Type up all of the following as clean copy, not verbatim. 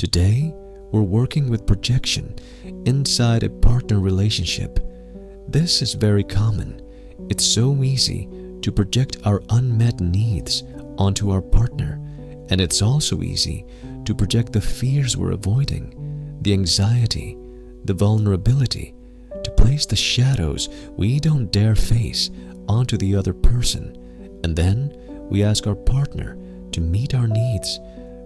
Today, we're working with projection inside a partner relationship. This is very common. It's so easy to project our unmet needs onto our partner, and it's also easy to project the fears we're avoiding, the anxiety, the vulnerability, to place the shadows we don't dare face onto the other person, and then we ask our partner to meet our needs.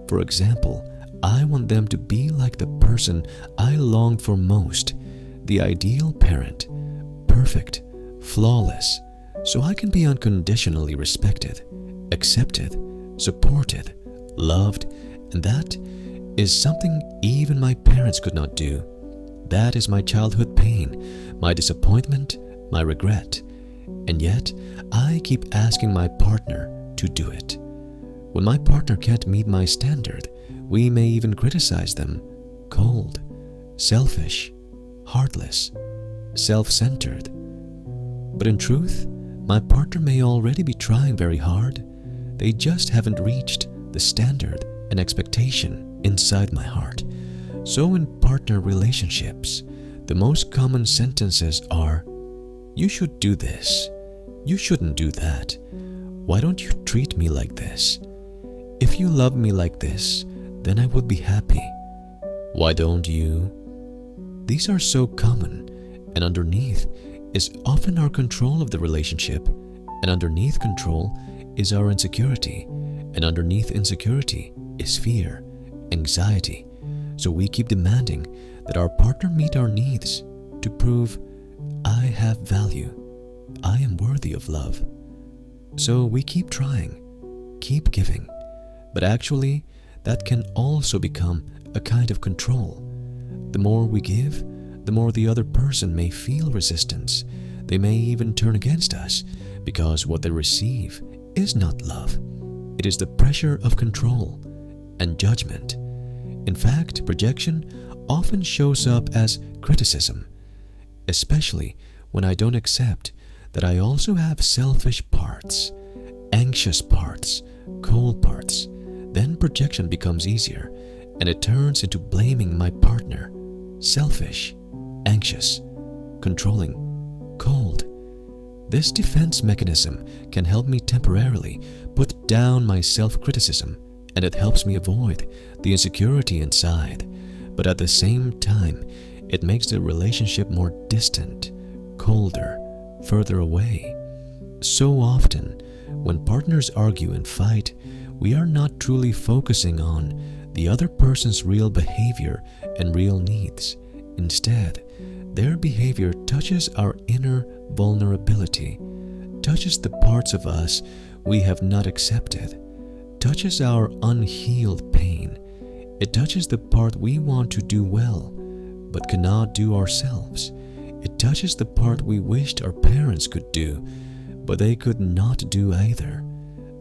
For example, I want them to be like the person I long for most, the ideal parent, perfect, flawless, so I can be unconditionally respected, accepted, supported, loved, and that is something even my parents could not do. That is my childhood pain, my disappointment, my regret, and yet I keep asking my partner to do it. When my partner can't meet my standard, we may even criticize them, cold, selfish, heartless, self-centered. But in truth, my partner may already be trying very hard. They just haven't reached the standard and expectation inside my heart. So in partner relationships, the most common sentences are, "You should do this. You shouldn't do that. Why don't you treat me like this? If you love me like this, then I would be happy. Why don't you?" These are so common, and underneath is often our control of the relationship, and underneath control is our insecurity, and underneath insecurity is fear, anxiety. So we keep demanding that our partner meet our needs to prove, "I have value. I am worthy of love." So we keep trying, keep giving, but actually that can also become a kind of control. The more we give, the more the other person may feel resistance. They may even turn against us because what they receive is not love. It is the pressure of control and judgment. In fact, projection often shows up as criticism, especially when I don't accept that I also have selfish parts, anxious parts, cold parts. Then projection becomes easier, and it turns into blaming my partner, selfish, anxious, controlling, cold. This defense mechanism can help me temporarily put down my self-criticism, and it helps me avoid the insecurity inside. But at the same time, it makes the relationship more distant, colder, further away. So often, when partners argue and fight, we are not truly focusing on the other person's real behavior and real needs. Instead, their behavior touches our inner vulnerability, touches the parts of us we have not accepted, touches our unhealed pain. It touches the part we want to do well, but cannot do ourselves. It touches the part we wished our parents could do, but they could not do either.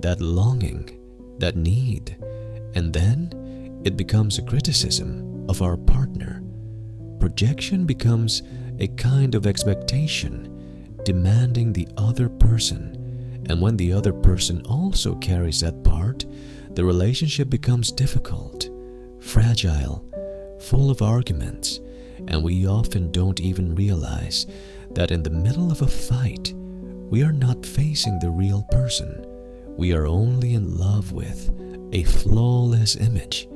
That longing, that need, and then it becomes a criticism of our partner. Projection becomes a kind of expectation, demanding the other person, and when the other person also carries that part, the relationship becomes difficult, fragile, full of arguments, and we often don't even realize that in the middle of a fight, we are not facing the real person. We are only in love with a flawless image,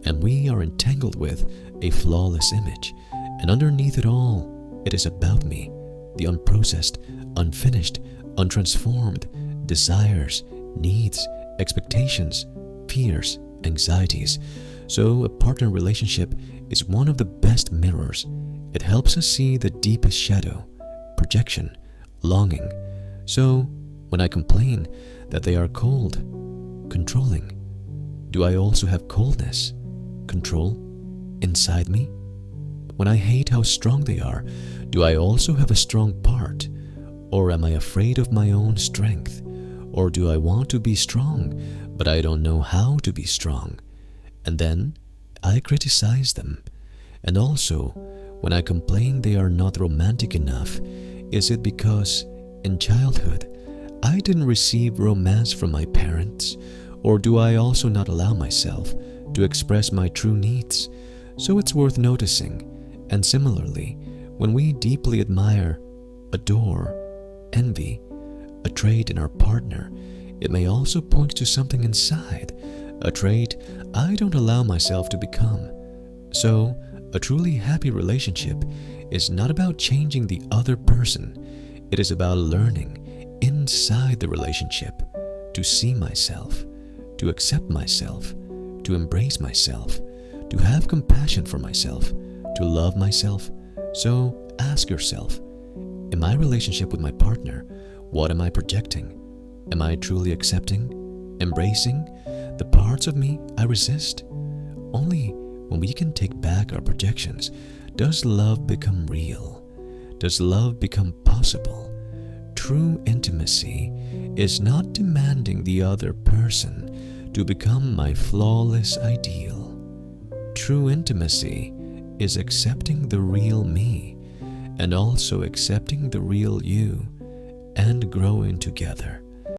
and we are entangled with a flawless image. And underneath it all, it is about me, the unprocessed, unfinished, untransformed desires, needs, expectations, fears, anxieties. So a partner relationship is one of the best mirrors. It helps us see the deepest shadow, projection, longing. So when I complain that they are cold, controlling, do I also have coldness, control inside me? When I hate how strong they are, do I also have a strong part? Or am I afraid of my own strength? Or do I want to be strong, but I don't know how to be strong? And then I criticize them. And also, when I complain they are not romantic enough, is it because in childhood I didn't receive romance from my parents? Or do I also not allow myself to express my true needs, so it's worth noticing. And similarly, when we deeply admire, adore, envy a trait in our partner, it may also point to something inside, a trait I don't allow myself to become. So, a truly happy relationship is not about changing the other person. It is about learning inside the relationship to see myself, to accept myself, to embrace myself, to have compassion for myself, to love myself. So ask yourself, in my relationship with my partner, what am I projecting? Am I truly accepting, embracing the parts of me I resist? Only when we can take back our projections does love become real. Does love become possible? True intimacy is not demanding the other person to become my flawless ideal. True intimacy is accepting the real me and also accepting the real you and growing together.